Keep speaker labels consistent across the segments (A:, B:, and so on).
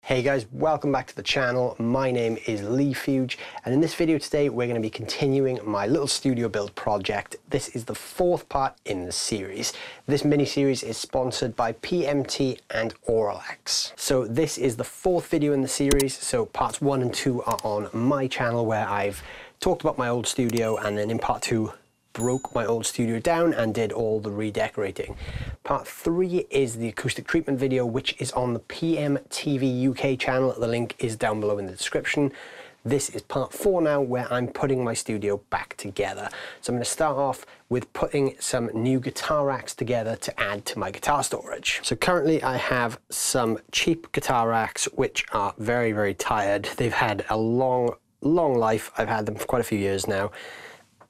A: Hey guys, welcome back to the channel. My name is Leigh Fuge, and in this video today we're going to be continuing my little studio build project. This is the fourth part in the series. This mini-series is sponsored by PMT and Auralex. So this is the fourth video in the series, so parts 1 and 2 are on my channel where I've talked about my old studio, and then in part 2 broke my old studio down and did all the redecorating. Part 3 is the acoustic treatment video, which is on the PMTV UK channel. The link is down below in the description. This is part 4 now, where I'm putting my studio back together. So I'm going to start off with putting some new guitar racks together to add to my guitar storage. So currently I have some cheap guitar racks which are very, very tired. They've had a long life. I've had them for quite a few years now.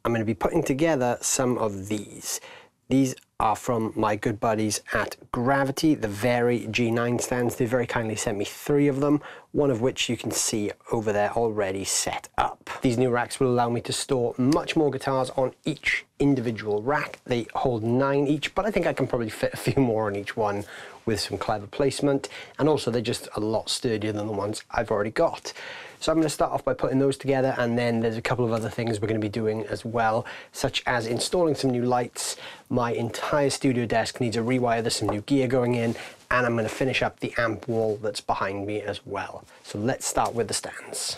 A: I'm going to be putting together some of these. These are from my good buddies at Gravity, the Vari G9 stands. They very kindly sent me 3 of them, one of which you can see over there already set up. These new racks will allow me to store much more guitars on each individual rack. They hold 9 each, but I think I can probably fit a few more on each one with some clever placement. And also they're just a lot sturdier than the ones I've already got. So I'm going to start off by putting those together, and then there's a couple of other things we're going to be doing as well, such as installing some new lights. My entire studio desk needs a rewire, there's some new gear going in, and I'm going to finish up the amp wall that's behind me as well. So let's start with the stands.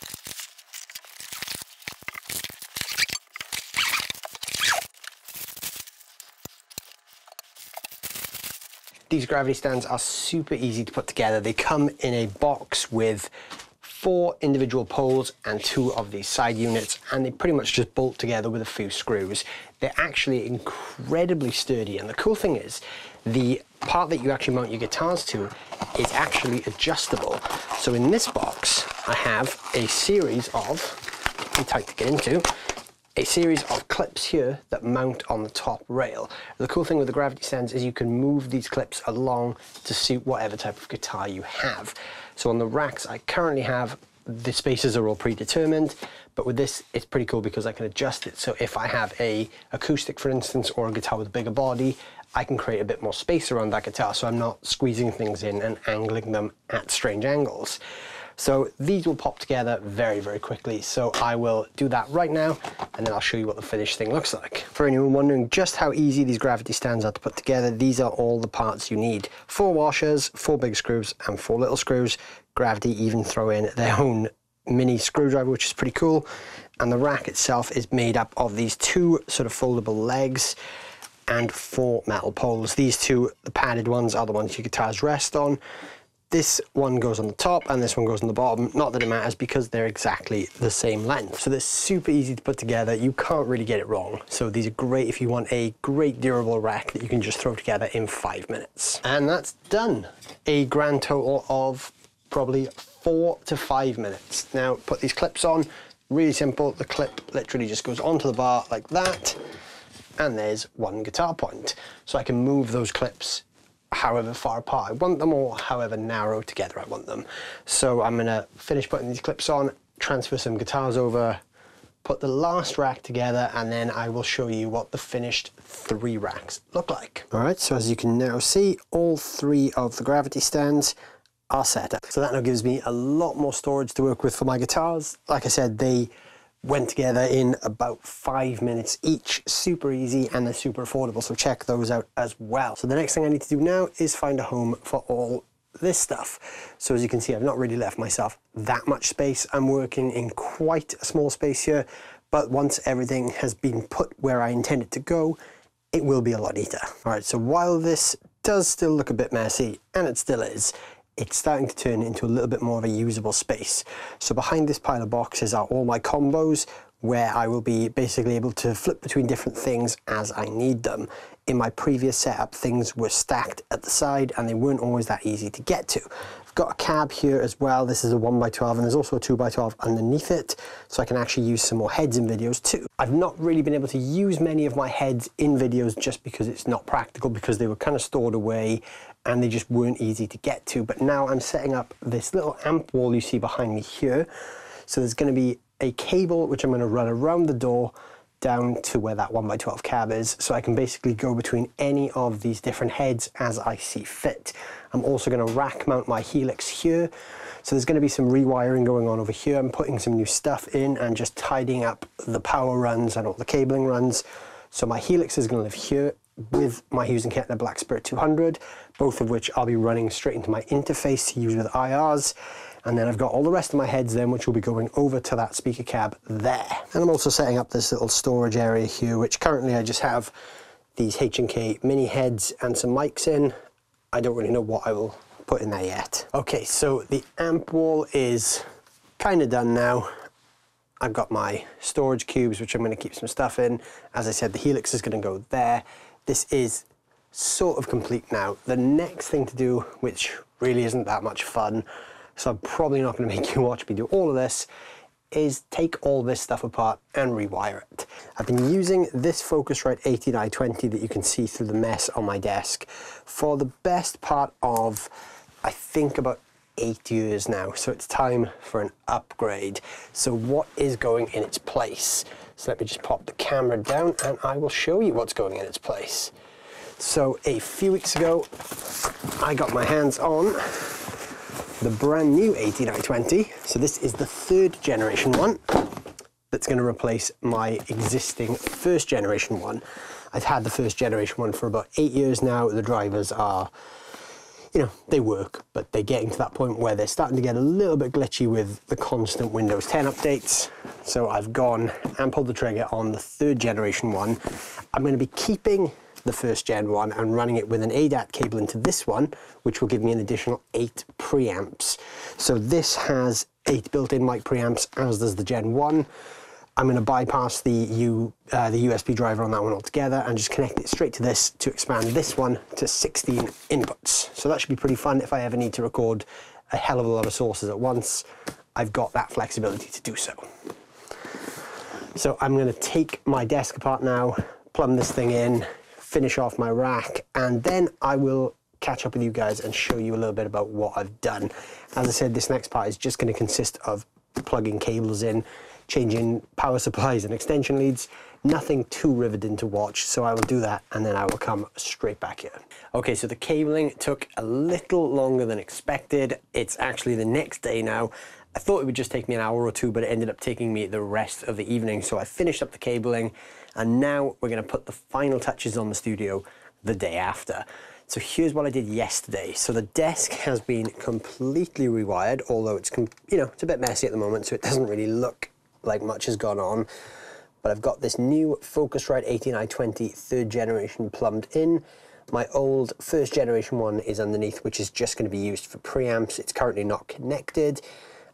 A: These Gravity stands are super easy to put together. They come in a box with 4 individual poles and 2 of these side units, and they pretty much just bolt together with a few screws. They're actually incredibly sturdy, and the cool thing is the part that you actually mount your guitars to is actually adjustable. So in this box I have a series of, pretty tight to get into, a series of clips here that mount on the top rail. The cool thing with the Gravity stands is you can move these clips along to suit whatever type of guitar you have. So on the racks I currently have, the spaces are all predetermined, but with this it's pretty cool because I can adjust it. So if I have a acoustic, for instance, or a guitar with a bigger body, I can create a bit more space around that guitar, so I'm not squeezing things in and angling them at strange angles. So these will pop together very, very quickly. So I will do that right now, and then I'll show you what the finished thing looks like. For anyone wondering just how easy these Gravity stands are to put together, these are all the parts you need. 4 washers, 4 big screws, and 4 little screws. Gravity even throw in their own mini screwdriver, which is pretty cool. And the rack itself is made up of these 2 sort of foldable legs and 4 metal poles. These 2, the padded ones, are the ones your guitars rest on. This one goes on the top and this one goes on the bottom. Not that it matters because they're exactly the same length. So they're super easy to put together. You can't really get it wrong. So these are great if you want a great durable rack that you can just throw together in 5 minutes. And that's done. A grand total of probably 4 to 5 minutes. Now put these clips on, really simple. The clip literally just goes onto the bar like that, and there's one guitar point. So I can move those clips however far apart I want them, or however narrow together I want them. So I'm gonna finish putting these clips on, transfer some guitars over, put the last rack together, and then I will show you what the finished 3 racks look like. All right, so as you can now see, all 3 of the Gravity stands are set up. So that now gives me a lot more storage to work with for my guitars. Like I said, they went together in about 5 minutes each. Super easy, and they're super affordable, so check those out as well. So the next thing I need to do now is find a home for all this stuff. So as you can see, I've not really left myself that much space. I'm working in quite a small space here, but once everything has been put where I intend it to go, it will be a lot neater. All right, so while this does still look a bit messy, and it still is, it's starting to turn into a little bit more of a usable space. So behind this pile of boxes are all my combos, where I will be basically able to flip between different things as I need them. In my previous setup, things were stacked at the side and they weren't always that easy to get to. I've got a cab here as well. This is a 1x12, and there's also a 2x12 underneath it, so I can actually use some more heads in videos too. I've not really been able to use many of my heads in videos just because it's not practical, because they were kind of stored away and they just weren't easy to get to. But now I'm setting up this little amp wall you see behind me here. So there's going to be a cable which I'm going to run around the door down to where that 1x12 cab is, so I can basically go between any of these different heads as I see fit. I'm also going to rack mount my Helix here, So there's going to be some rewiring going on over here. I'm putting some new stuff in and just tidying up the power runs and all the cabling runs. So my Helix is going to live here with my Hughes & Kettner Black Spirit 200, both of which I'll be running straight into my interface to use with IRs. And then I've got all the rest of my heads then, which will be going over to that speaker cab there. And I'm also setting up this little storage area here, which currently I just have these H&K mini heads and some mics in. I don't really know what I will put in there yet. Okay, so the amp wall is kind of done now. I've got my storage cubes, which I'm going to keep some stuff in. As I said, the Helix is going to go there. This is sort of complete now. The next thing to do, which really isn't that much fun, so I'm probably not going to make you watch me do all of this, is take all this stuff apart and rewire it. I've been using this Focusrite 8920 that you can see through the mess on my desk for the best part of, I think, about 8 years now. So it's time for an upgrade. So what is going in its place? So let me just pop the camera down and I will show you what's going in its place. So a few weeks ago, I got my hands on the brand new 8920. So this is the 3rd generation one that's going to replace my existing 1st generation one. I've had the 1st generation one for about 8 years now. The drivers are, you know, they work, but they're getting to that point where they're starting to get a little bit glitchy with the constant Windows 10 updates. So I've gone and pulled the trigger on the 3rd generation one. I'm going to be keeping the 1st gen one and running it with an ADAT cable into this one, which will give me an additional 8 preamps. So this has 8 built-in mic preamps, as does the Gen 1. I'm going to bypass the USB driver on that one altogether and just connect it straight to this to expand this one to 16 inputs. So that should be pretty fun if I ever need to record a hell of a lot of sources at once. I've got that flexibility to do so. So I'm going to take my desk apart now, plumb this thing in, finish off my rack, and then I will catch up with you guys and show you a little bit about what I've done. As I said, this next part is just going to consist of plugging cables in, changing power supplies and extension leads. Nothing too riveting to watch, so I will do that and then I will come straight back here. Okay, so the cabling took a little longer than expected. It's actually the next day now. I thought it would just take me an hour or two, but it ended up taking me the rest of the evening. So I finished up the cabling and now we're going to put the final touches on the studio the day after. So here's what I did yesterday. So the desk has been completely rewired, although it's, you know, it's a bit messy at the moment, so it doesn't really look like much has gone on. But I've got this new Focusrite 8920 3rd generation plumbed in. My old 1st generation one is underneath, which is just going to be used for preamps. It's currently not connected.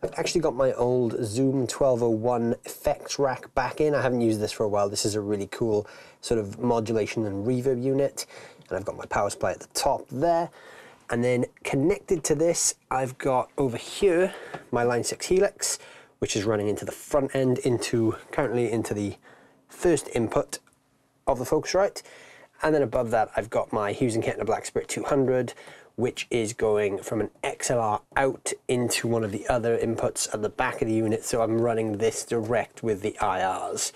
A: I've actually got my old Zoom 1201 effects rack back in. I haven't used this for a while. This is a really cool sort of modulation and reverb unit. And I've got my power supply at the top there. And then connected to this, I've got over here my Line 6 Helix, which is running into the front end, currently into the 1st input of the Focusrite. And then above that, I've got my Hughes & Kettner Black Spirit 200, which is going from an XLR out into one of the other inputs at the back of the unit. So I'm running this direct with the IRs.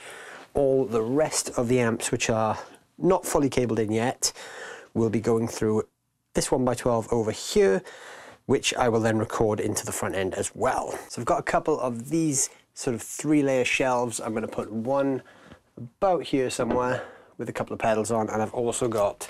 A: All the rest of the amps, which are not fully cabled in yet, will be going through this 1x12 over here, which I will then record into the front end as well. So I've got a couple of these sort of 3-layer shelves. I'm going to put one about here somewhere with a couple of pedals on, and I've also got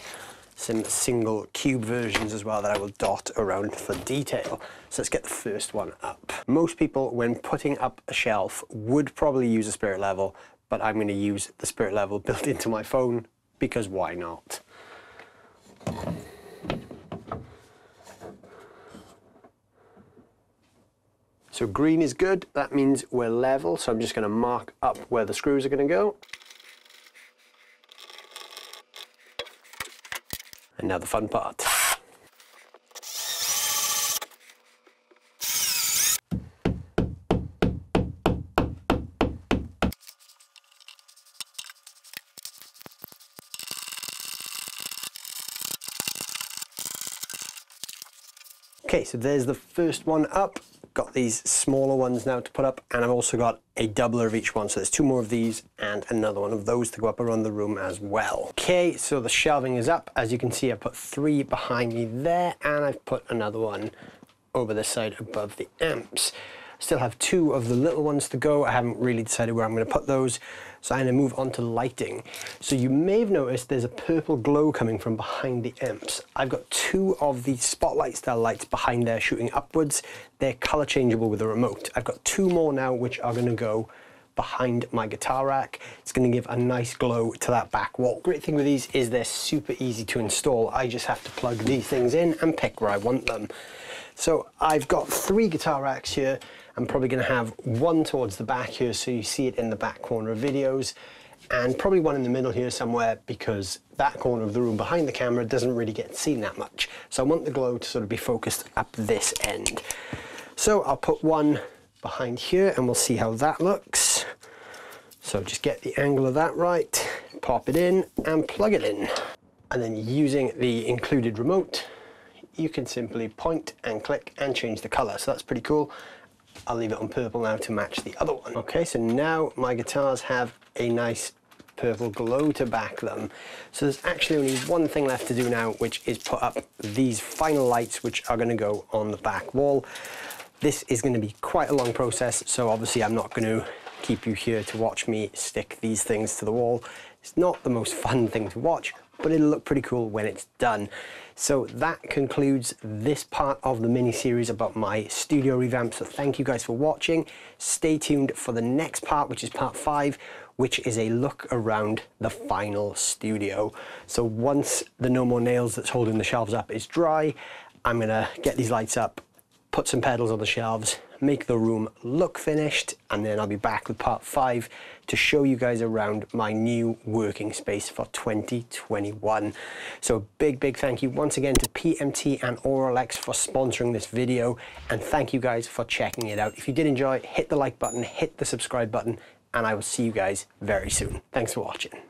A: some single cube versions as well that I will dot around for detail. So let's get the first one up. Most people, when putting up a shelf, would probably use a spirit level, but I'm going to use the spirit level built into my phone because why not? So green is good, that means we're level, so I'm just going to mark up where the screws are going to go. And now the fun part. Okay, so there's the first one up. Got these smaller ones now to put up, and I've also got a doubler of each one, so there's 2 more of these and another one of those to go up around the room as well. Okay, so the shelving is up. As you can see, I've put 3 behind me there, and I've put another one over this side above the amps. Still have 2 of the little ones to go. I haven't really decided where I'm going to put those, so I'm going to move on to lighting. So you may have noticed there's a purple glow coming from behind the amps. I've got 2 of the spotlight style lights behind there shooting upwards. They're color changeable with the remote. I've got 2 more now which are going to go behind my guitar rack. It's going to give a nice glow to that back wall. Great thing with these is they're super easy to install. I just have to plug these things in and pick where I want them. So I've got 3 guitar racks here. I'm probably going to have 1 towards the back here so you see it in the back corner of videos, and probably 1 in the middle here somewhere because that corner of the room behind the camera doesn't really get seen that much. So I want the glow to sort of be focused up this end. So I'll put 1 behind here and we'll see how that looks. So just get the angle of that right, pop it in and plug it in. And then using the included remote, you can simply point and click and change the color. So that's pretty cool. I'll leave it on purple now to match the other one. Okay, so now my guitars have a nice purple glow to back them. So there's actually only one thing left to do now, which is put up these final lights, which are going to go on the back wall. This is going to be quite a long process, so obviously I'm not going to keep you here to watch me stick these things to the wall. It's not the most fun thing to watch, but it'll look pretty cool when it's done. So that concludes this part of the mini-series about my studio revamp. So thank you guys for watching. Stay tuned for the next part, which is part 5, which is a look around the final studio. So once the No More Nails that's holding the shelves up is dry, I'm gonna get these lights up, put some pedals on the shelves, make the room look finished, and then I'll be back with part 5 to show you guys around my new working space for 2021. So big thank you once again to PMT and Auralex for sponsoring this video, and thank you guys for checking it out. If you did enjoy, hit the like button, hit the subscribe button, and I will see you guys very soon. Thanks for watching.